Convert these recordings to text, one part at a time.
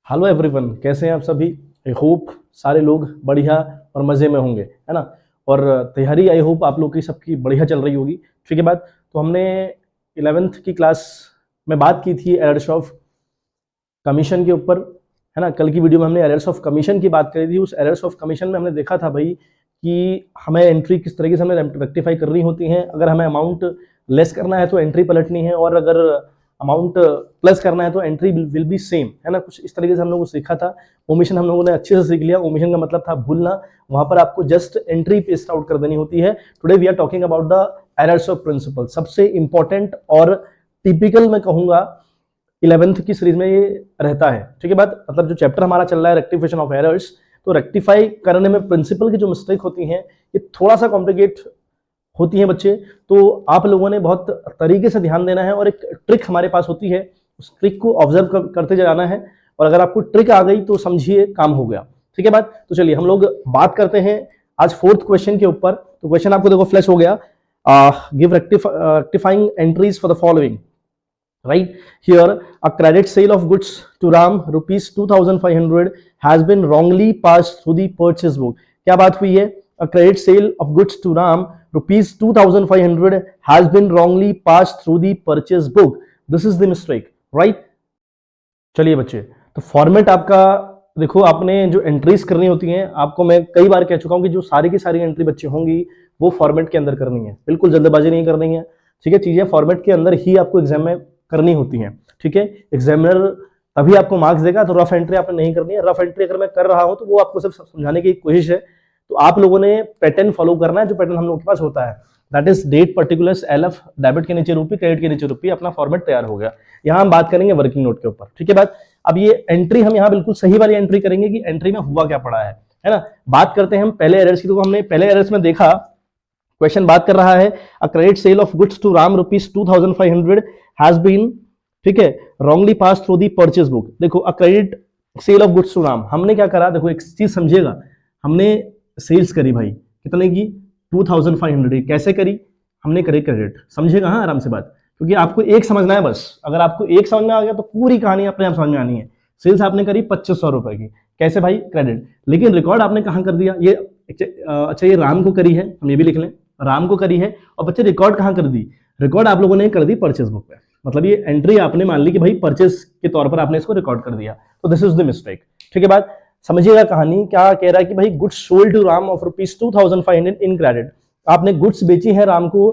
Hello everyone, कैसे हैं आप सभी। आई होप सारे लोग बढ़िया और मज़े में होंगे, है ना। और तैयारी आई होप आप लोग की सबकी बढ़िया चल रही होगी। ठीक है बात। तो हमने 11th की क्लास में बात की थी एरर्स ऑफ कमीशन के ऊपर, है ना। कल की वीडियो में हमने एरर्स ऑफ कमीशन की बात करी थी। उस एरर्स ऑफ कमीशन में हमने देखा था भाई कि हमें एंट्री किस तरीके से हमें रेक्टिफाई करनी होती है। अगर हमें अमाउंट लेस करना है तो एंट्री पलटनी है, और अगर अमाउंट प्लस करना है तो एंट्री विल बी सेम, है ना। कुछ इस तरीके से हम लोगों को सीखा था। ओमिशन हम लोगों ने अच्छे से सीख लिया। ओमिशन का मतलब था भूलना। वहां पर आपको जस्ट एंट्री पेस्ट आउट कर देनी होती है। Today we are talking about the errors of principle. सबसे इंपॉर्टेंट और टिपिकल मैं कहूंगा 11th की सीरीज में ये रहता है। ठीक है बात। मतलब जो चैप्टर हमारा चल रहा है रेक्टिफिकेशन ऑफ एरर्स, तो रेक्टिफाई करने में प्रिंसिपल की जो मिस्टेक होती हैं ये थोड़ा सा कॉम्प्लिकेट होती हैं बच्चे। तो आप लोगों ने बहुत तरीके से ध्यान देना है, और एक ट्रिक हमारे पास होती है, उस ट्रिक को ऑब्जर्व करते जाना है। और अगर आपको ट्रिक आ गई तो समझिए काम हो गया। ठीक है बात। तो चलिए हम लोग बात करते हैं आज 4th क्वेश्चन के ऊपर। तो क्वेश्चन आपको देखो फ्लैश हो गया। Give rectifying entries for the following. Right here, a credit sale of goods to Ram rupees 2500 has been wrongly passed through the purchase book. क्या बात हुई है? A credit sale of goods to Ram rupees 2500 has been wrongly passed through the purchase book. This is the mistake, right? चलिए बच्चे, तो format आपका देखो, आपने जो एंट्रीज करनी होती हैं, आपको मैं कई बार कह चुका हूं कि जो सारी की सारी एंट्री बच्चे होंगी वो फॉर्मेट के अंदर करनी है। बिल्कुल जल्दबाजी नहीं करनी है। ठीक है, चीजें फॉर्मेट के अंदर ही आपको एग्जाम में करनी होती हैं। ठीक है, एग्जामिनर तभी आपको मार्क्स देगा। तो रफ एंट्री आपने नहीं करनी है। रफ एंट्री अगर मैं कर रहा हूं तो वो आपको सिर्फ समझाने की कोशिश है। तो आप लोगों ने पैटर्न फॉलो करना है, जो पैटर्न हम लोगों के पास होता है। That is date, particulars, LF, debit के नीचे रुपये, क्रेडिट के नीचे रुपये। अपना फॉर्मेट तैयार हो गया। यहां हम बात करेंगे वर्किंग नोट के ऊपर। ठीक है बात। अब ये एंट्री हम यहाँ बिल्कुल सही वाली एंट्री करेंगे कि एंट्री में हुआ क्या पड़ा है ना। बात करते हैं हम पहले एरर्स की। तो हमने पहले एरर्स में देखा, क्वेश्चन बात कर रहा है a credit sale of goods to Ram rupees 2500 has been, ठीक है, wrongly pass through the purchase book. देखो, a credit sale of goods to Ram, हमने क्या करा, देखो एक चीज समझिएगा। हमने सेल्स करी भाई, कितने की? 2500। कैसे करी? हमने करी क्रेडिट। समझिएगा हाँ, आराम से बात, क्योंकि आपको एक समझना है बस। अगर आपको एक समझ में आ गया तो पूरी कहानी अपने आप समझ में आनी है। सेल्स आपने करी 2500 रुपए की। कैसे भाई? क्रेडिट। लेकिन रिकॉर्ड आपने कहां कर दिया? ये अच्छा, ये राम को करी है, हम ये भी लिख लें, राम को करी है। और बच्चे रिकॉर्ड कहां कर दी? रिकॉर्ड आप लोगों ने कर दी परचेज बुक पे। मतलब ये एंट्री आपने मान ली कि भाई परचेज के तौर पर आपने इसको रिकॉर्ड कर दिया। तो दिस इज द मिस्टेक। ठीक है बात। समझिएगा कहानी क्या कह रहा है कि भाई goods sold to Ram of rupees 2500 in credit. आपने गुड्स बेची है राम को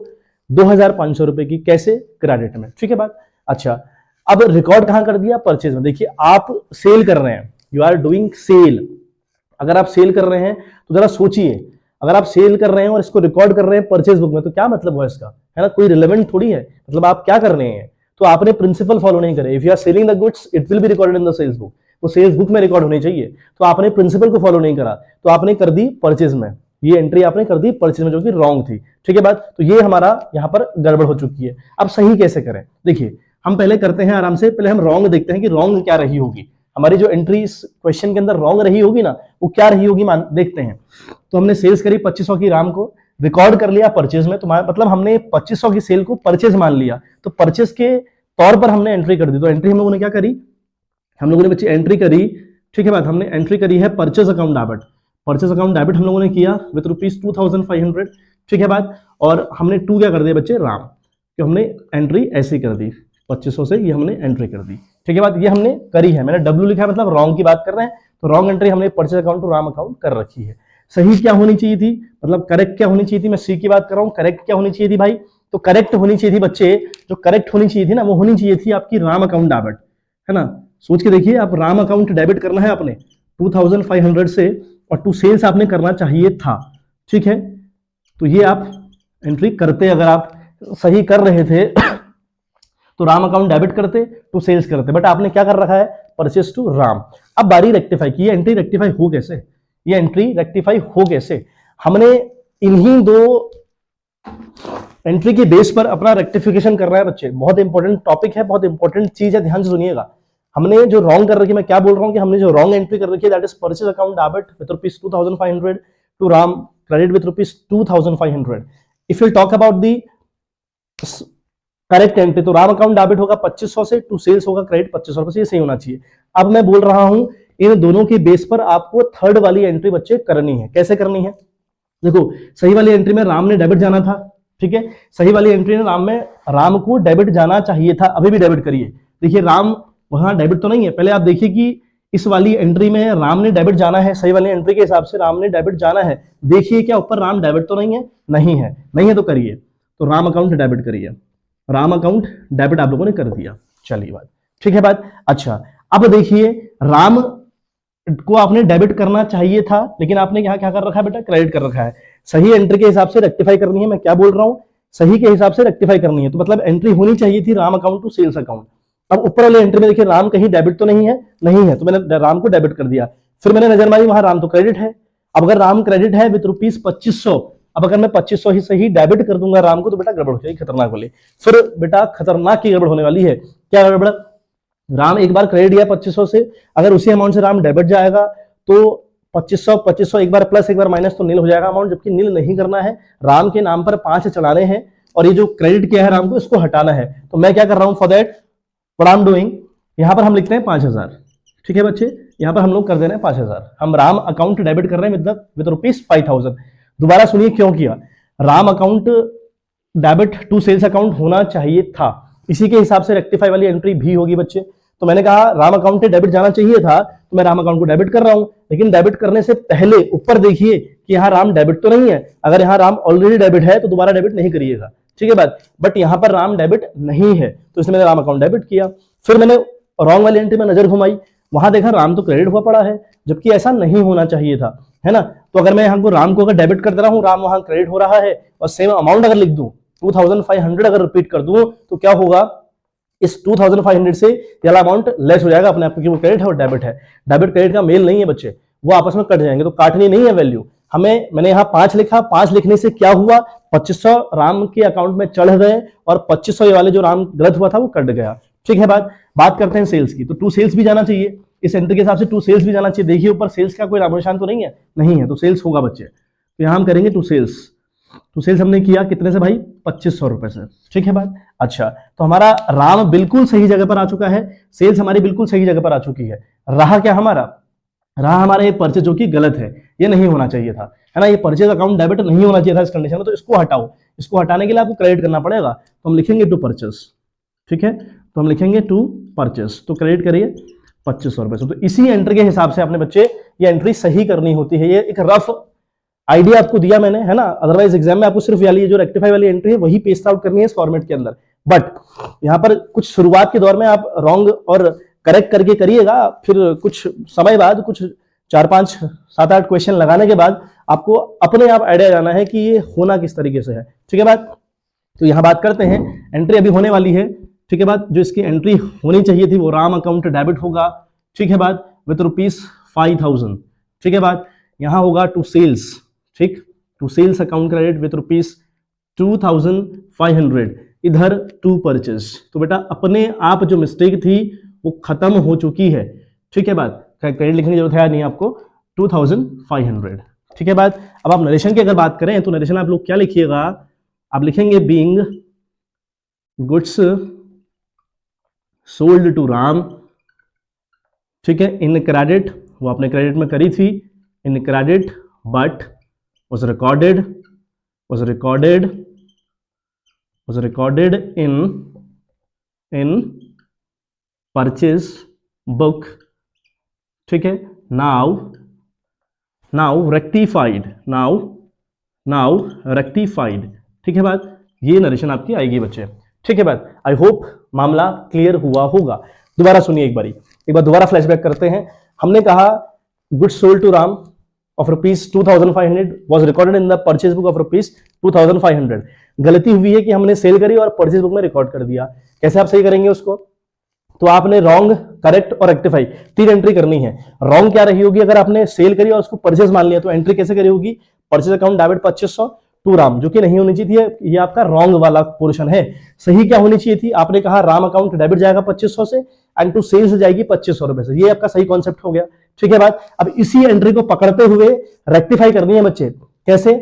2500 रुपए की। कैसे? क्रेडिट में। ठीक है बात। अच्छा, अब रिकॉर्ड कहां कर दिया? परचेज में। देखिए, आप सेल कर रहे हैं, यू आर डूइंग सेल। अगर आप सेल कर रहे हैं तो जरा सोचिए, अगर आप सेल कर रहे हैं और इसको रिकॉर्ड कर रहे हैं परचेज बुक में, तो क्या मतलब हुआ इसका, है ना। कोई रिलेवेंट थोड़ी है। मतलब आप क्या कर रहे हैं, तो आपने प्रिंसिपल फॉलो नहीं करे। If you are selling the goods it will be recorded in the sales book. वो सेल्स बुक में रिकॉर्ड होनी चाहिए। तो आपने प्रिंसिपल को फॉलो नहीं करा, तो आपने कर दी परचेज में। ये एंट्री आपने कर दी परचेज में, जो कि रॉन्ग थी। ठीक है बात। तो ये हमारा यहाँ पर गड़बड़ हो चुकी है। अब सही कैसे करें? देखिए, हम पहले करते हैं आराम से। पहले हम रॉन्ग देखते हैं कि रॉन्ग क्या रही होगी। हमारी जो एंट्री इस क्वेश्चन के अंदर रॉन्ग रही होगी ना, वो क्या रही होगी देखते हैं। तो हमने सेल्स करी 2500 की राम को, रिकॉर्ड कर लिया परचेज में। तो मतलब हमने 2500 की सेल को परचेज मान लिया, तो परचेज के तौर पर हमने एंट्री कर दी। तो एंट्री हम लोगों ने क्या करी? हम लोगों ने बच्चे एंट्री करी, ठीक है बात, हमने एंट्री करी है purchase account debit. Purchase account debit हम लोगों ने किया विद रुपीज 2500। ठीक है बात। और हमने टू क्या कर दिया बच्चे? राम। तो हमने एंट्री ऐसे कर दी, 2500 से ये हमने एंट्री कर दी। ठीक है बात। ये हमने करी है, मैंने डब्ल्यू लिखा है, मतलब रॉन्ग की बात कर रहे हैं। तो रॉन्ग एंट्री हमने purchase account to Ram account कर रखी है। सही क्या होनी चाहिए थी, मतलब करेक्ट क्या होनी चाहिए थी? मैं सी की बात कर रहा हूं। करेक्ट क्या होनी चाहिए थी भाई? तो करेक्ट होनी चाहिए थी बच्चे, जो करेक्ट होनी चाहिए थी ना, वो होनी चाहिए थी आपकी राम अकाउंट डेबिट, है ना। सोच के देखिए, आप राम अकाउंट डेबिट करना है आपने 2500 से, और टू सेल्स आपने करना चाहिए था। ठीक है, तो ये आप एंट्री करते, अगर आप सही कर रहे थे तो राम अकाउंट डेबिट करते, टू सेल्स करते। बट आपने क्या कर रखा है? Purchase to Ram. अब बारी रेक्टिफाई की। ये एंट्री रेक्टिफाई हो कैसे? ये एंट्री रेक्टिफाई हो कैसे? हमने इन्हीं दो एंट्री के बेस पर अपना रेक्टिफिकेशन कर रहा है बच्चे। बहुत इंपॉर्टेंट टॉपिक है, बहुत इंपॉर्टेंट चीज है, ध्यान से सुनिएगा। हमने जो रॉन्ग कर रखी है, मैं क्या बोल रहा हूं कि हमने जो रॉन्ग एंट्री कर रखी है, that is purchase account debit with rupees 2500 to Ram, credit with rupees 2500। If you talk about the correct entry, तो राम अकाउंट डेबिट होगा 2500 से, टू सेल्स होगा क्रेडिट 2500 से, ये सही होना चाहिए। अब मैं बोल रहा हूं इन दोनों के बेस पर आपको थर्ड वाली एंट्री बच्चे करनी है। कैसे करनी है? देखो, सही वाली एंट्री में राम ने डेबिट जाना था, ठीक है, सही वाली एंट्री में राम को डेबिट जाना चाहिए था, अभी भी डेबिट करिए। देखिए राम वहां डेबिट तो नहीं है, पहले आप देखिए कि इस वाली एंट्री में राम ने डेबिट जाना है, सही वाली एंट्री के हिसाब से राम ने डेबिट जाना है। देखिए क्या ऊपर राम डेबिट तो नहीं है? नहीं है, नहीं है तो करिए, तो राम अकाउंट डेबिट करिए, राम अकाउंट डेबिट आप लोगों ने कर दिया। चलिए बात ठीक है बात। अच्छा अब देखिए राम को आपने डेबिट करना चाहिए था, लेकिन आपने यहाँ क्या कर रखा है बेटा? क्रेडिट कर रखा है। सही एंट्री के हिसाब से रेक्टिफाई करनी है, मैं क्या बोल रहा हूं, सही के हिसाब से रेक्टिफाई करनी है, तो मतलब एंट्री होनी चाहिए थी Ram account to sales account. अब ऊपर वाले एंट्री में देखिए राम कहीं डेबिट तो नहीं है, नहीं है, तो मैंने राम को डेबिट कर दिया। फिर मैंने नजर मारी, वहां राम तो क्रेडिट है। अब अगर राम क्रेडिट है विद रुपीज 2500, अब अगर मैं 2500 ही सही डेबिट कर दूंगा राम को, तो बेटा गड़बड़ हो जाएगी, खतरनाक वाली। फिर बेटा खतरनाक की गड़बड़ होने वाली है। क्या गड़बड़? राम एक बार क्रेडिट दिया 2500 से, अगर उसी अमाउंट से राम डेबिट जाएगा तो 2500 एक बार प्लस एक बार माइनस तो नील हो जाएगा अमाउंट, जबकि नील नहीं करना है। राम के नाम पर 5 चढ़ाने हैं और ये जो क्रेडिट किया है राम को इसको हटाना है। तो मैं क्या कर रहा हूं? For that what I am doing, यहां पर हम लिखते हैं 5000, ठीक है बच्चे, यहां पर हम लोग कर दे रहे हैं 5000, हम राम अकाउंट डेबिट कर रहे हैं विद रुपीज 5000। दोबारा सुनिए क्यों किया, Ram account debit to sales account होना चाहिए था, इसी के हिसाब से रेक्टिफाई वाली एंट्री भी होगी बच्चे। तो मैंने कहा राम अकाउंट डेबिट जाना चाहिए था, तो मैं राम अकाउंट को डेबिट कर रहा हूं, लेकिन डेबिट करने से पहले ऊपर देखिए कि यहाँ राम डेबिट तो नहीं है। अगर यहाँ राम ऑलरेडी डेबिट है तो दोबारा डेबिट नहीं करिएगा, ठीक है बात। बट यहाँ पर राम डेबिट नहीं है, तो इसलिए मैंने राम अकाउंट डेबिट किया। फिर मैंने रॉन्ग वाली एंट्री में नजर घुमाई, वहां देखा राम तो क्रेडिट हुआ पड़ा है, जबकि ऐसा नहीं होना चाहिए था, है ना। तो अगर मैं यहाँ को राम को अगर डेबिट कर दे रहा हूँ, राम वहां क्रेडिट हो रहा है, और सेम अमाउंट अगर लिख दूं 2500 अगर रिपीट कर दूं, तो क्या होगा, इस 2500 से ये अमाउंट लेस हो जाएगा अपने आप, क्योंकि वो क्रेडिट है और डेबिट है। डेबिट क्रेडिट का मेल नहीं है बच्चे, वो आपस में कट जाएंगे, तो काटनी नहीं है वैल्यू हमें। मैंने यहाँ 5 लिखा, 5 लिखने से क्या हुआ, 2500 राम के अकाउंट में चढ़ गए और 2500 ये वाले जो राम गलत हुआ था वो कट गया, ठीक है बात करते हैं सेल्स की। तो टू सेल्स भी जाना चाहिए, इस एंट्री के हिसाब से टू सेल्स भी जाना चाहिए। देखिए ऊपर सेल्स का कोई नामो निशान तो नहीं है, नहीं है, तो सेल्स होगा बच्चे। तो यहाँ हम करेंगे टू सेल्स। तो सेल्स हमने किया कितने से भाई? 2500 रुपए से, ठीक है बात। अच्छा तो हमारा राम बिल्कुल सही जगह पर आ चुका है, सेल्स हमारी बिल्कुल सही जगह पर आ चुकी है। रहा क्या हमारा? रहा हमारा ये परचेज जो कि गलत है, ये नहीं होना चाहिए था, है ना। ये परचेज अकाउंट डेबिट नहीं होना चाहिए था इस कंडीशन में, तो इसको हटाओ। इसको हटाने के लिए आपको क्रेडिट करना पड़ेगा, तो हम लिखेंगे टू परचेज, ठीक है। तो हम लिखेंगे टू परचेज, तो क्रेडिट करिए 2500 रुपए से। तो इसी एंट्री के हिसाब से अपने बच्चे ये एंट्री सही करनी होती है। ये एक रफ आइडिया आपको दिया मैंने, है ना। अदरवाइज एग्जाम में आपको सिर्फ वाली जो रेक्टिफाई वाली एंट्री है वही पेस्ट आउट करनी है इस फॉर्मेट के अंदर। बट यहाँ पर कुछ शुरुआत के दौर में आप रॉन्ग और करेक्ट करके करिएगा, फिर कुछ समय बाद, कुछ 4, 5, 7, 8 क्वेश्चन लगाने के बाद आपको अपने आप आइडिया जाना है कि ये होना किस तरीके से है, ठीक है बात। तो यहाँ बात करते हैं, एंट्री अभी होने वाली है, ठीक है बात। जो इसकी एंट्री होनी चाहिए थी वो राम अकाउंट डेबिट होगा, ठीक है बात, विद रुपीज 5000, ठीक है बात। यहाँ होगा टू सेल्स, ठीक, to sales account credit with rupees 2500, इधर टू परचेज। तो बेटा अपने आप जो मिस्टेक थी वो खत्म हो चुकी है, ठीक है बात। क्रेडिट लिखने की जरूरत है नहीं आपको, 2500, ठीक है बात। अब आप नरेशन की अगर बात करें तो नरेशन आप लोग क्या लिखिएगा, आप लिखेंगे being goods sold to Ram, ठीक है, इन क्रेडिट, वो आपने क्रेडिट में करी थी, इन credit but was recorded in purchase book, ठीक है। now rectified, ठीक है बात। ये नरेशन आपकी आएगी बच्चे, ठीक है बात। आई होप मामला क्लियर हुआ होगा। दोबारा सुनिए एक बार दोबारा फ्लैशबैक करते हैं। हमने कहा goods sold to Ram of rupees 2500 was recorded in the purchase book of rupees 2500। गलती हुई है कि हमने सेल करी और परचेज बुक में रिकॉर्ड कर दिया। कैसे आप सही करेंगे उसको? तो आपने रॉन्ग, करेक्ट और रेक्टिफाई 3 एंट्री करनी है। रॉन्ग क्या रही होगी? अगर आपने सेल करी और उसको परचेज मान लिया तो एंट्री कैसे करी होगी? Purchase account debit 2500 to Ram, जो कि नहीं होनी चाहिए थी, ये आपका रॉन्ग वाला पोर्शन है। सही क्या होनी चाहिए थी? आपने कहा राम अकाउंट डेबिट जाएगा 2500 से एंड टू सेल्स जाएगी 2500 रुपए से। ये आपका सही कॉन्सेप्ट हो गया, ठीक है बात। अब इसी एंट्री को पकड़ते हुए रेक्टिफाई करनी है बच्चे। कैसे?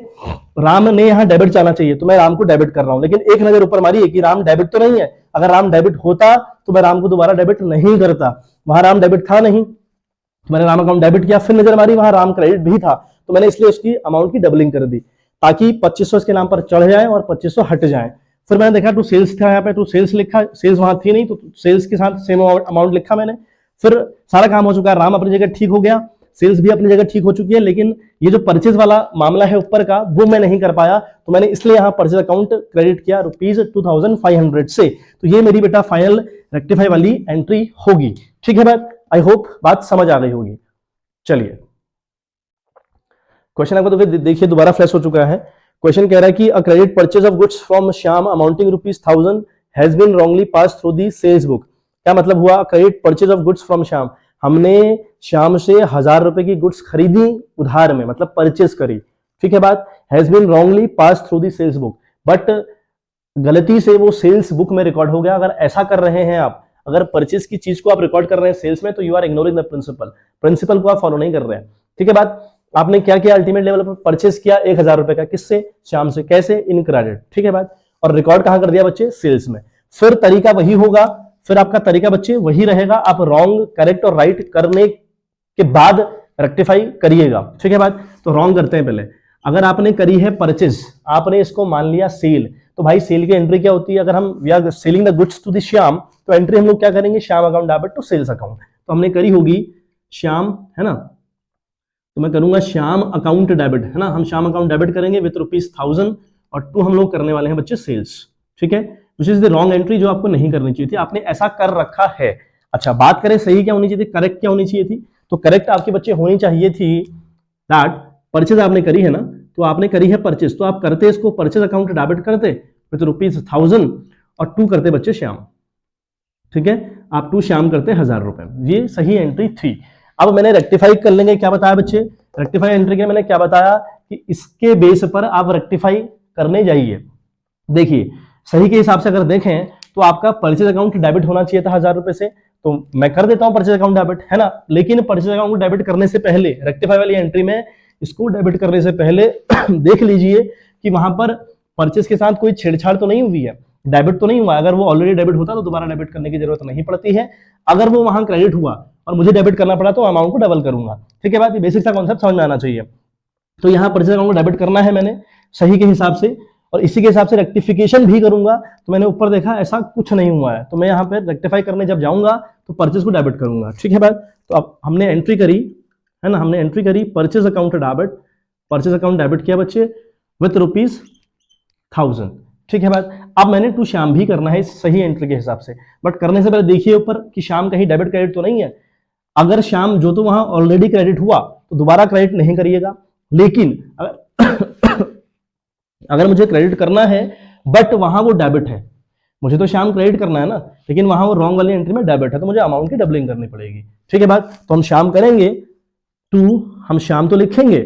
राम ने यहाँ डेबिट जाना चाहिए तो मैं राम को डेबिट कर रहा हूं, लेकिन एक नजर ऊपर मारी है कि राम डेबिट तो नहीं है। अगर राम डेबिट होता तो मैं राम को दोबारा डेबिट नहीं करता, वहां राम डेबिट था नहीं, तो मैंने राम अकाउंट डेबिट किया, फिर नजर मारी वहां राम क्रेडिट भी था, तो मैंने इसलिए उसकी अमाउंट की डबलिंग कर दी ताकि 2500 इसके नाम पर चढ़ जाए और 2500 हट जाए। फिर मैंने देखा टू सेल्स था, यहाँ पे टू सेल्स लिखा, सेल्स वहां थी नहीं तो सेल्स के साथ सेम अमाउंट लिखा मैंने। फिर सारा काम हो चुका है, राम अपनी जगह ठीक हो गया, सेल्स भी अपनी जगह ठीक हो चुकी है, लेकिन ये जो परचेज वाला मामला है ऊपर का वो मैं नहीं कर पाया, तो मैंने इसलिए यहाँ परचेज अकाउंट क्रेडिट किया ₹2500 से। तो ये मेरी बेटा फाइनल रेक्टिफाई वाली एंट्री होगी। ठीक है बात, आई होप बात समझ आ गई होगी। चलिए क्वेश्चन आपको तो फिर देखिए दोबारा फ्लैश हो चुका है। क्वेश्चन कह रहा है कि a credit purchase of goods from Shyam amounting ₹1000 has been wrongly pass through the sales book. क्या मतलब हुआ? Credit purchase of goods from Shyam, हमने श्याम से 1000 रुपए की गुड्स खरीदी उधार में, मतलब परचेज करी। ठीक है बात, has been wrongly pass through the sales book, but गलती से वो सेल्स बुक में रिकॉर्ड हो गया। अगर ऐसा कर रहे हैं आप, अगर परचेज की चीज को आप रिकॉर्ड कर रहे हैं सेल्स में, तो you are ignoring the principle, principle को आप फॉलो नहीं कर रहे हैं। ठीक है बात, आपने क्या किया? अल्टीमेट लेवल पर परचेज किया 1000 रुपए का, किससे? श्याम से। कैसे? In credit. ठीक है बात, और रिकॉर्ड कहां कर दिया बच्चे? सेल्स में। फिर तरीका वही होगा, फिर आपका तरीका बच्चे वही रहेगा, आप रॉन्ग करेक्ट और राइट करने के बाद रेक्टिफाई करिएगा। ठीक है बात, तो रॉन्ग करते हैं पहले। अगर आपने करी है परचेज, आपने इसको मान लिया सेल, तो भाई सेल की एंट्री क्या होती है? अगर हम we are selling the goods to the Shyam, तो एंट्री हम लोग क्या करेंगे? Shyam account debit to sales account. तो हमने करी होगी श्याम, है ना, तो मैं करूंगा श्याम अकाउंट डेबिट, है ना, हम श्याम अकाउंट डेबिट करेंगे विद ₹1000 और टू हम लोग करने वाले हैं बच्चे सेल्स। ठीक है, which is the wrong entry, जो आपको नहीं करनी चाहिए थी, आपने ऐसा कर रखा है। अच्छा, बात करें सही क्या होनी चाहिए थी, करेक्ट क्या होनी चाहिए थी? तो करेक्ट आपके बच्चे होनी चाहिए थी दैट परचेज आपने करी है ना, तो आपने करी है परचेज, तो आप करते इसको परचेज अकाउंट डेबिट करते विद ₹1000 और टू करते बच्चे श्याम। ठीक है, आप टू श्याम करते 1000 रुपए, ये सही एंट्री थी। अब मैंने रेक्टिफाई कर लेंगे, क्या बताया बच्चे? रेक्टिफाई एंट्री के मैंने क्या बताया कि इसके बेस पर आप रेक्टिफाई करने जाइए। देखिए सही के हिसाब से अगर देखें तो आपका परचेज अकाउंट डेबिट होना चाहिए था 1000 रुपए से, तो मैं कर देता हूं परचेज अकाउंट डेबिट, है ना, लेकिन परचेज अकाउंट डेबिट करने से पहले रेक्टिफाई वाली एंट्री में इसको डेबिट करने से पहले देख लीजिए कि वहां पर परचेज के साथ कोई छेड़छाड़ तो नहीं हुई है, डेबिट तो नहीं हुआ। अगर वो ऑलरेडी डेबिट होता तो दोबारा डेबिट करने की जरूरत नहीं पड़ती है। अगर वो वहां क्रेडिट हुआ और मुझे डेबिट करना पड़ा तो अमाउंट को डबल करूंगा। ठीक है बात, ये बेसिक सा कॉन्सेप्ट समझ में आना चाहिए। तो यहाँ परचेज अकाउंट को डेबिट करना है मैंने सही के हिसाब से, और इसी के हिसाब से रेक्टिफिकेशन भी करूंगा। तो मैंने ऊपर देखा ऐसा कुछ नहीं हुआ है, तो मैं यहाँ पे रेक्टिफाई करने जब जाऊंगा तो परचेज को डेबिट करूंगा। ठीक है बात, तो अब हमने एंट्री करी, है ना, हमने एंट्री करी purchase account debit, purchase account debit किया बच्चे विथ ₹1000। ठीक है बात, अब मैंने टू श्याम भी करना है इस सही एंट्री के हिसाब से, बट करने से पहले देखिए ऊपर कि श्याम कहीं डेबिट क्रेडिट तो नहीं है। अगर श्याम जो तो वहां ऑलरेडी क्रेडिट हुआ तो दोबारा क्रेडिट नहीं करिएगा, लेकिन अगर मुझे क्रेडिट करना है बट वहां वो डेबिट है, मुझे तो श्याम क्रेडिट करना है ना, लेकिन वहां वो रॉन्ग वाली एंट्री में डेबिट है, तो मुझे अमाउंट की डबलिंग करनी पड़ेगी। ठीक है बात, तो हम श्याम करेंगे टू, हम श्याम तो लिखेंगे,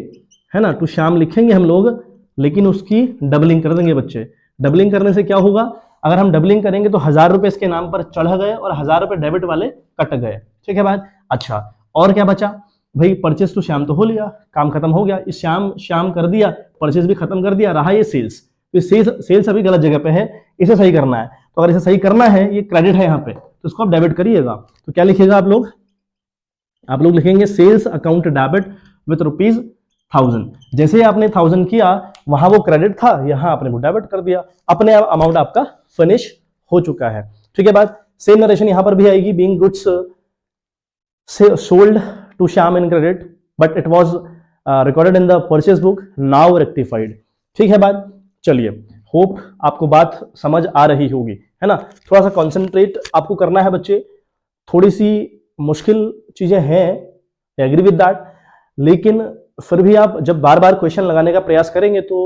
है ना, टू श्याम लिखेंगे हम लोग, लेकिन उसकी डबलिंग कर देंगे बच्चे। डबलिंग करने से क्या होगा? अगर हम डबलिंग करेंगे तो 1000 रुपए इसके नाम पर चढ़ गए और 1000 रुपए डेबिट वाले कट गए। ठीक है बात, अच्छा और क्या बचा भाई? परचेज तो श्याम तो हो लिया, काम खत्म हो गया, इस श्याम कर दिया, परचेज भी खत्म कर दिया, रहा ये सेल्स। तो सेल्स अभी गलत जगह पे है, इसे सही करना है। तो अगर इसे सही करना है, ये क्रेडिट है यहाँ पे, तो इसको आप डेबिट करिएगा। तो क्या लिखिएगा आप लोग लिखेंगे सेल्स अकाउंट डेबिट विथ ₹1000। जैसे आपने 1000 किया, वहां वो क्रेडिट था, यहां आपने वो डेबिट कर दिया, अपने आप अमाउंट आपका फिनिश हो चुका है। ठीक है बात, सेम नरेशन यहां पर भी आएगी, being goods sold to Shyam in credit but it was recorded in the purchase book, now rectified. ठीक है बात, चलिए होप आपको बात समझ आ रही होगी, है ना। थोड़ा सा कॉन्सेंट्रेट आपको करना है बच्चे, थोड़ी सी मुश्किल चीजें हैं, एग्री विद दैट, लेकिन फिर भी आप जब बार बार क्वेश्चन लगाने का प्रयास करेंगे तो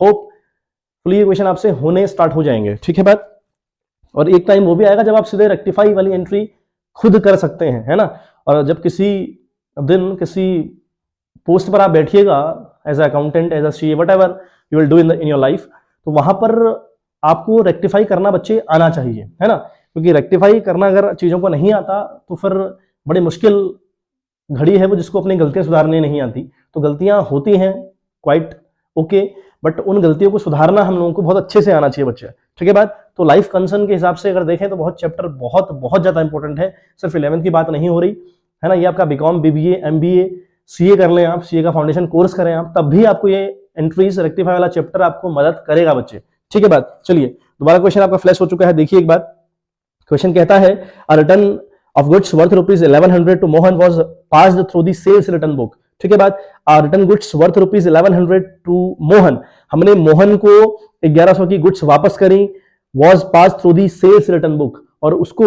होपफुली ये क्वेश्चन आपसे होने स्टार्ट हो जाएंगे। ठीक है बात, और एक टाइम वो भी आएगा जब आप सीधे रेक्टिफाई वाली एंट्री खुद कर सकते हैं, है ना। और जब किसी दिन किसी पोस्ट पर आप बैठिएगा as accountant, as a CA, whatever you will do in your life, तो वहां पर आपको रेक्टिफाई करना बच्चे आना चाहिए, है ना, क्योंकि रेक्टिफाई करना अगर चीजों को नहीं आता तो फिर बड़ी मुश्किल घड़ी है वो, जिसको अपनी गलतियां सुधारनी नहीं आती। तो गलतियां होती हैं, क्वाइट ओके, बट उन गलतियों को सुधारना हम लोगों को बहुत अच्छे से आना चाहिए बच्चे, ठीक है बात। तो लाइफ कंसर्न के हिसाब से अगर देखें तो बहुत चैप्टर बहुत बहुत ज्यादा इंपॉर्टेंट है, सिर्फ 11th की बात नहीं हो रही है ना। ये आपका बीकॉम, बीबीए, एमबीए, सीए कर लें आप, सीए का फाउंडेशन कोर्स करें आप, तब भी आपको ये एंट्रीज रेक्टिफाई वाला चैप्टर आपको मदद करेगा बच्चे, ठीक है बात। चलिए दोबारा क्वेश्चन आपका फ्लैश हो चुका है, देखिए एक बात। क्वेश्चन कहता है a return of goods worth rupees 1100 to Mohan was passed through the sales return book, ठीक है बात। Return goods worth rupees 1100 to Mohan, हमने मोहन को 1100 की गुड्स वापस करी, was pass through the sales return book, और उसको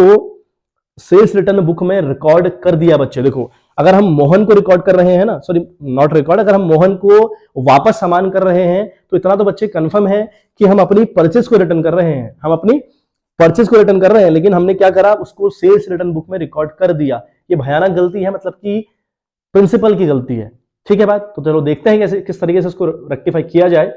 सेल्स रिटर्न बुक में रिकॉर्ड कर दिया बच्चे। देखो अगर हम मोहन को रिकॉर्ड कर रहे हैं ना, सॉरी नॉट रिकॉर्ड, अगर हम मोहन को वापस सामान कर रहे हैं तो इतना तो बच्चे कंफर्म है कि हम अपनी परचेज को रिटर्न कर रहे हैं, हम अपनी परचेज को रिटर्न कर रहे हैं, लेकिन हमने क्या करा, उसको सेल्स रिटर्न बुक में रिकॉर्ड कर दिया। ये भयानक गलती है, मतलब कि प्रिंसिपल की गलती है, ठीक है बात। तो चलो देखते हैं कैसे किस तरीके से इसको रेक्टिफाई किया जाए।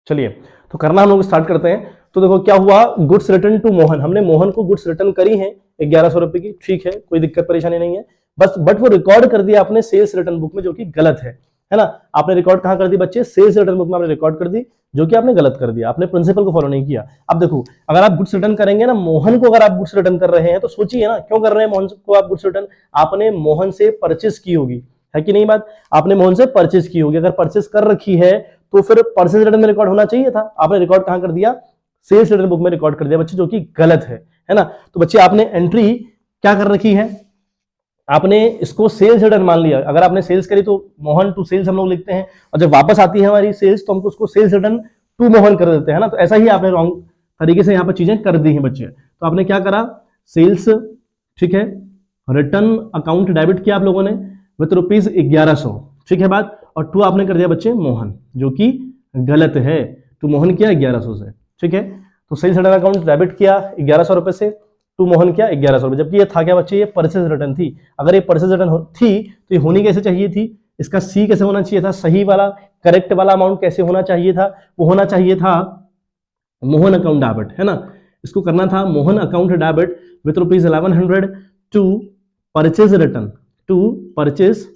चलिए तो करना हम लोग स्टार्ट करते हैं। तो देखो क्या हुआ, गुड्स रिटर्न टू मोहन, हमने मोहन को गुड्स रिटर्न करी है 1100 रुपए की, ठीक है, कोई दिक्कत परेशानी नहीं है, बस बट वो रिकॉर्ड कर दिया आपने सेल्स रिटर्न बुक में, जो कि गलत है ना। आपने रिकॉर्ड कहां कर दी बच्चे, सेल्स रिटर्न बुक में आपने रिकॉर्ड कर दी, जो कि आपने गलत कर दिया, आपने प्रिंसिपल को फॉलो नहीं किया। अब देखो अगर आप गुड्स रिटर्न करेंगे ना, मोहन को अगर आप गुड्स रिटर्न कर रहे हैं तो सोचिए ना क्यों कर रहे हैं मोहन को आप गुड्स रिटर्न, आपने मोहन से परचेज की होगी, है कि नहीं बात, आपने मोहन से परचेज की होगी, अगर परचेज कर रखी है तो फिर परचेज रिटर्न में रिकॉर्ड होना चाहिए था, आपने रिकॉर्ड कहां कर दिया, सेल्स रिटर्न बुक में रिकॉर्ड कर दिया बच्चे, जो कि गलत है ना। तो बच्चे आपने एंट्री क्या कर रखी है, आपने इसको सेल्स रिटर्न मान लिया। अगर आपने सेल्स करी तो मोहन टू सेल्स हम लोग लिखते हैं, और जब वापस आती है हमारी सेल्स तो हमको उसको सेल्स रिटर्न टू मोहन कर देते हैं ना। तो ऐसा ही आपने रॉन्ग तरीके से यहाँ पर चीजें कर दी हैं बच्चे। तो आपने क्या करा, सेल्स, ठीक है, रिटर्न अकाउंट डेबिट किया आप लोगों ने विथ रुपीज 1100, ठीक है बात, और टू आपने कर दिया बच्चे मोहन, जो कि गलत है। टू मोहन किया 1100 से, ठीक है। तो सेल्स रिटर्न अकाउंट डेबिट किया 1100 रुपए से, टू मोहन किया 1100 रुपए, जबकि ये था क्या बच्चे, ये परचेज रिटर्न थी। अगर ये परचेज रिटर्न थी तो ये होनी कैसे चाहिए थी, इसका सी कैसे होना चाहिए था, सही वाला करेक्ट वाला अमाउंट कैसे होना चाहिए था, वो होना चाहिए था मोहन अकाउंट डेबिट, है ना। इसको करना था Mohan account debit with rupees 1100 to purchase return, to purchase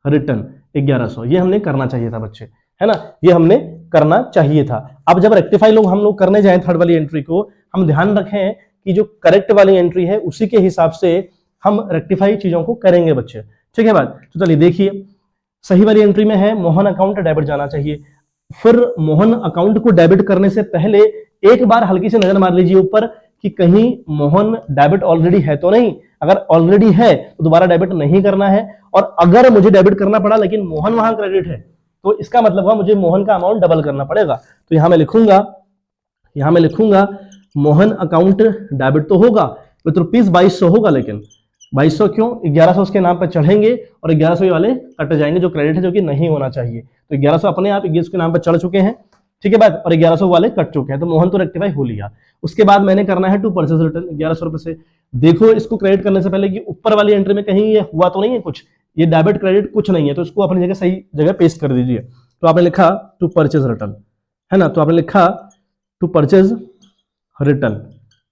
return 1100, ये हमने करना चाहिए था बच्चे, है ना, ये हमने करना चाहिए था। अब जब रेक्टिफाई लोग हम लोग करने जाएं थर्ड वाली एंट्री को, हम ध्यान रखें कि जो करेक्ट वाली एंट्री है उसी के हिसाब से हम रेक्टिफाई चीजों को करेंगे बच्चे, ठीक है बात। तो चलिए देखिए, सही वाली एंट्री में है मोहन अकाउंट डेबिट जाना चाहिए। फिर मोहन अकाउंट को डेबिट करने से पहले एक बार हल्की से नजर मार लीजिए ऊपर कि कहीं मोहन डेबिट ऑलरेडी है तो नहीं, अगर ऑलरेडी है तो दोबारा डेबिट नहीं करना है, और अगर मुझे डेबिट करना पड़ा लेकिन मोहन वहां क्रेडिट है तो इसका मतलब हुआ मुझे मोहन का अमाउंट डबल करना पड़ेगा। तो यहां मैं लिखूंगा मोहन अकाउंट डेबिट तो होगा विथ रुपीज 2200 होगा, लेकिन 2200 क्यों, 1100 उसके नाम पर चढ़ेंगे और 1100 वाले कट जाएंगे जो क्रेडिट है, जो कि नहीं होना चाहिए। तो 1100 अपने आप 1100 के नाम पर चढ़ चुके हैं, ठीक है बात, और 1100 वाले कट चुके हैं, तो मोहन तो रेक्टिफाई हो लिया। उसके बाद मैंने करना है टू परचेज रिटर्न 1100 रुपए से। देखो इसको क्रेडिट करने से पहले कि ऊपर वाली एंट्री में कहीं ये हुआ तो नहीं है कुछ, ये डेबिट क्रेडिट कुछ नहीं है, तो इसको अपनी जगह सही जगह पेस्ट कर दीजिए। तो आपने लिखा टू परचेज रिटर्न, है ना, तो आपने लिखा टू परचेज रिटर्न,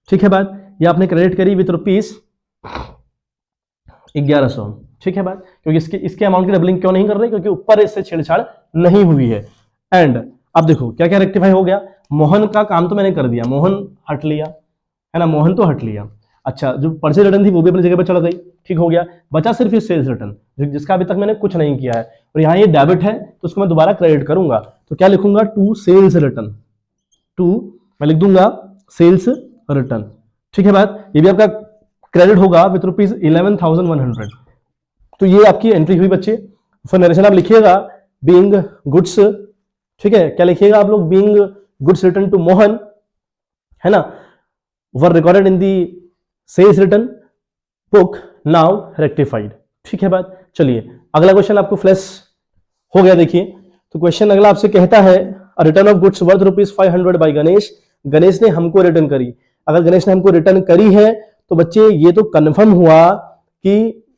ठीक है बात, ये आपने क्रेडिट करी विथ रुपीज 1100, ठीक है बात, क्योंकि इसके अमाउंट की डबलिंग क्यों नहीं कर रहे, क्योंकि ऊपर इससे छेड़छाड़ नहीं हुई है। एंड अब देखो क्या क्या रेक्टिफाई हो गया, मोहन का काम तो मैंने कर दिया, मोहन हट लिया, है ना, मोहन तो हट लिया। अच्छा, जो परचेज रिटर्न थी वो भी अपनी जगह पर चढ़ गई, ठीक हो गया, बचा सिर्फ ये सेल्स रिटर्न जिसका अभी तक मैंने कुछ नहीं किया है, और यहाँ ये डेबिट है तो उसको मैं दोबारा क्रेडिट करूंगा। तो क्या लिखूंगा, टू सेल्स रिटर्न, टू मैं लिख दूंगा सेल्स रिटर्न, ठीक है बात, ये भी आपका क्रेडिट होगा विथ रुपीज 11,100। तो ये आपकी एंट्री हुई बच्चे। फिर नरेशन आप लिखिएगा बीइंग गुड्स, ठीक है, क्या लिखिएगा आप लोग, being goods return to Mohan, है ना, were recorded in the sales return book now rectified, ठीक है बात। चलिए अगला क्वेश्चन आपको फ्लैश हो गया, देखिए। तो क्वेश्चन अगला आपसे कहता है return of goods worth rupees 500 by Ganesh, Ganesh ने हमको रिटर्न करी। अगर गणेश ने हमको रिटर्न करी है तो बच्चे ये तो कंफर्म हुआ कि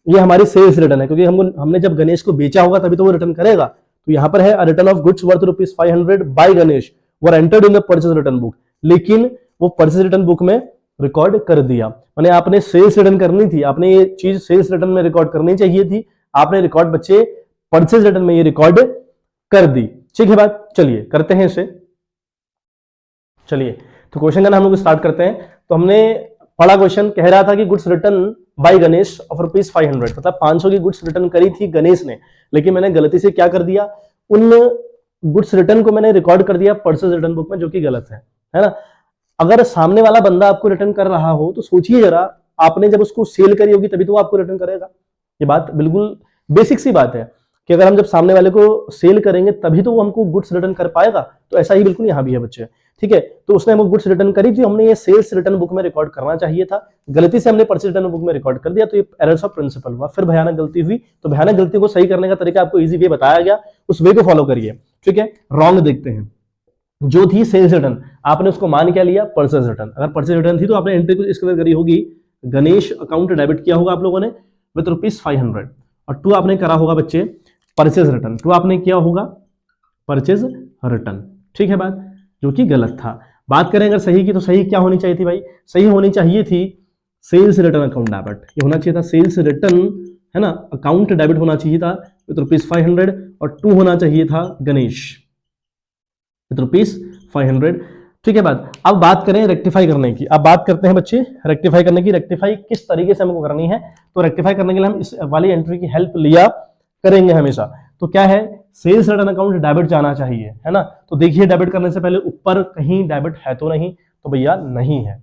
ये हमारी सेल्स रिटर्न है, क्योंकि हमने जब गणेश को बेचा होगा तभी तो वो रिटर्न करेगा। तो यहां पर है return of goods worth rupees 500 by Ganesh were entered in the purchase return book, लेकिन वो परचेज रिटर्न बुक में रिकॉर्ड कर दिया। माने आपने सेल्स रिटर्न करनी थी, आपने ये चीज सेल्स रिटर्न में रिकॉर्ड करनी चाहिए थी, आपने रिकॉर्ड बच्चे परचेज रिटर्न में ये रिकॉर्ड कर दी। ठीक है बात, चलिए करते हैं इसे। चलिए तो क्वेश्चन का नाम हम लोग स्टार्ट करते हैं। तो हमने पढ़ा क्वेश्चन कह रहा था कि goods return by Ganesh of ₹500, मतलब 500 की गुड्स रिटर्न करी थी गणेश ने, लेकिन मैंने गलती से क्या कर दिया, उन गुड्स रिटर्न को मैंने रिकॉर्ड कर दिया परचेज रिटर्न बुक में, जो कि गलत है ना। अगर सामने वाला बंदा आपको रिटर्न कर रहा हो तो सोचिए जरा, आपने जब उसको सेल करी होगी तभी तो वो आपको रिटर्न करेगा। ये बात बिल्कुल बेसिक सी बात है कि अगर हम जब सामने वाले को सेल करेंगे तभी तो वो हमको गुड्स रिटर्न कर पाएगा। तो ऐसा ही बिल्कुल यहाँ भी है बच्चे, ठीक है। तो उसने हमको गुड्स रिटर्न करी थी, हमने ये सेल्स रिटर्न बुक में रिकॉर्ड करना चाहिए था, गलती से हमने परचेज रिटर्न बुक में रिकॉर्ड कर दिया, तो ये एरर्स ऑफ प्रिंसिपल हुआ, फिर भयानक गलती हुई। तो भयानक गलती को सही करने का तरीका आपको इजी वे बताया गया, उस वे को फॉलो करिए, ठीक है। रॉन्ग देखते हैं, जो थी सेल्स रिटर्न, आपने उसको मान क्या लिया, परचेज रिटर्न। अगर परचेज रिटर्न थी तो आपने एंट्री कुछ इस कदर करी होगी, गणेश अकाउंट डेबिट किया होगा आप लोगों ने विद ₹500, और 2 आपने करा होगा बच्चे परचेज रिटर्न, 2 आपने किया होगा परचेज रिटर्न, ठीक है बात, जो कि गलत था। बात करें अगर सही की, तो सही क्या होनी चाहिए थी भाई, सही होनी चाहिए थी सेल्स रिटर्न अकाउंट डेबिट, ये होना चाहिए था सेल्स रिटर्न, है ना, अकाउंट डेबिट होना चाहिए था विद ₹500, और 2 होना चाहिए था गणेश विद ₹500, ठीक है बात। अब बात करें रेक्टिफाई करने की, अब बात करते हैं बच्चे रेक्टिफाई करने की। रेक्टिफाई किस तरीके से हमको करनी है, तो रेक्टिफाई करने के लिए हम इस वाली एंट्री की हेल्प लिया करेंगे हमेशा। तो क्या है, सेल्स रिटर्न अकाउंट डेबिट जाना चाहिए, है ना। तो देखिए डेबिट करने से पहले ऊपर कहीं डेबिट है तो नहीं, तो भैया नहीं है,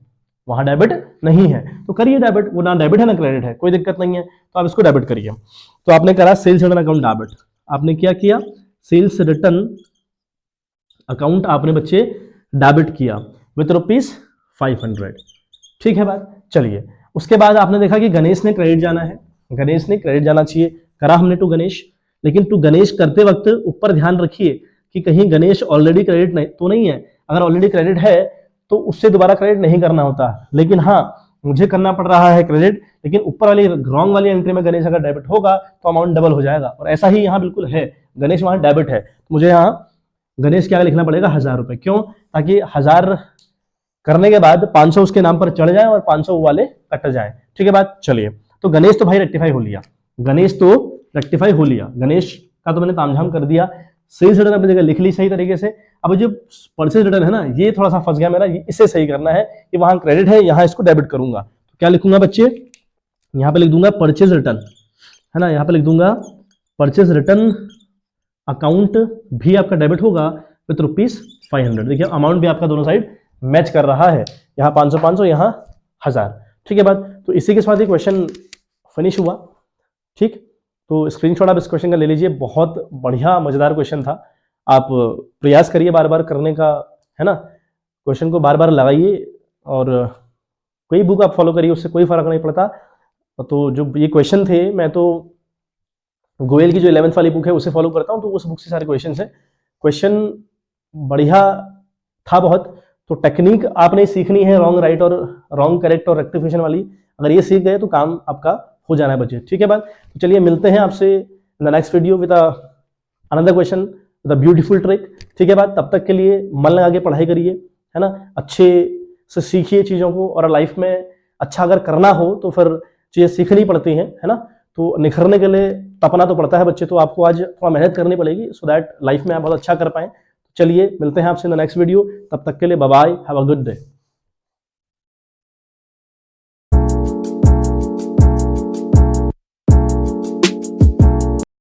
वहां डेबिट नहीं है, तो करिए डेबिट, वो ना डेबिट है ना क्रेडिट है, कोई दिक्कत नहीं है, तो आप इसको डेबिट करिए। तो आपने करा सेल्स रिटर्न अकाउंट डेबिट, आपने क्या किया, सेल्स रिटर्न अकाउंट आपने बच्चे डेबिट किया विद ₹500, ठीक है बात। चलिए उसके बाद आपने देखा कि गणेश ने क्रेडिट जाना है, गणेश ने क्रेडिट जाना चाहिए, करा हमने टू गणेश, लेकिन टू गणेश करते वक्त ऊपर ध्यान रखिए कि कहीं गणेश ऑलरेडी क्रेडिट नहीं तो नहीं है। अगर ऑलरेडी क्रेडिट है तो उससे दोबारा क्रेडिट नहीं करना होता, लेकिन हाँ मुझे करना पड़ रहा है क्रेडिट, लेकिन ऊपर वाली रॉन्ग वाली एंट्री में गणेश अगर डेबिट होगा तो अमाउंट डबल हो जाएगा, और ऐसा ही यहाँ बिल्कुल है, गणेश वहां डेबिट है, तो मुझे यहाँ गणेश क्या लिखना पड़ेगा, ₹1000, क्यों, ताकि 1000 करने के बाद 500 उसके नाम पर चढ़ जाए और 500 वाले कट जाए, ठीक है बात। चलिए तो गणेश तो भाई रेक्टिफाई हो लिया, गणेश तो रेक्टिफाई हो लिया, गणेश का तो मैंने तामझाम कर दिया, सेल्स रिटर्न अपनी जगह लिख ली सही तरीके से। अब जो परचेज रिटर्न है ना, ये थोड़ा सा फंस गया मेरा, इसे सही करना है कि वहां क्रेडिट है, यहाँ इसको डेबिट करूंगा, तो क्या लिखूंगा बच्चे, यहाँ पे लिख दूंगा परचेज रिटर्न, है ना, यहाँ पे लिख दूंगा परचेज रिटर्न अकाउंट भी आपका डेबिट होगा विद ₹500। देखिए अमाउंट भी आपका दोनों साइड मैच कर रहा है, यहाँ 500 500, यहाँ 1000, ठीक है बात। तो इसी के साथ ये क्वेश्चन फिनिश हुआ, ठीक। तो स्क्रीनशॉट आप इस क्वेश्चन का ले लीजिए, बहुत बढ़िया मजेदार क्वेश्चन था, आप प्रयास करिए बार बार करने का, है ना, क्वेश्चन को बार बार लगाइए, और कोई बुक आप फॉलो करिए, उससे कोई फर्क नहीं पड़ता। तो जो ये क्वेश्चन थे, मैं तो गोयल की जो 11th वाली बुक है उसे फॉलो करता हूँ, तो उस बुक से सारे क्वेश्चन है, क्वेश्चन बढ़िया था बहुत। तो टेक्निक आपने सीखनी है, रॉन्ग राइट और रॉन्ग करेक्ट और रेक्टिफिकेशन वाली, अगर ये सीख गए तो काम आपका हो जाना है बच्चे, ठीक है बात। तो चलिए मिलते हैं आपसे in the next video with another question with a beautiful trick, ठीक है बात। तब तक के लिए मन लगा के पढ़ाई करिए, है ना, अच्छे से सीखिए चीज़ों को, और लाइफ में अच्छा अगर करना हो तो फिर चीज़ें सीखनी पड़ती हैं, है ना। तो निखरने के लिए तपना तो पड़ता है बच्चे, तो आपको आज थोड़ा मेहनत करनी पड़ेगी सो दैट लाइफ में आप बहुत अच्छा कर पाएं। चलिए मिलते हैं आपसे इन द नेक्स्ट वीडियो, तब तक के लिए bye bye, have a good day.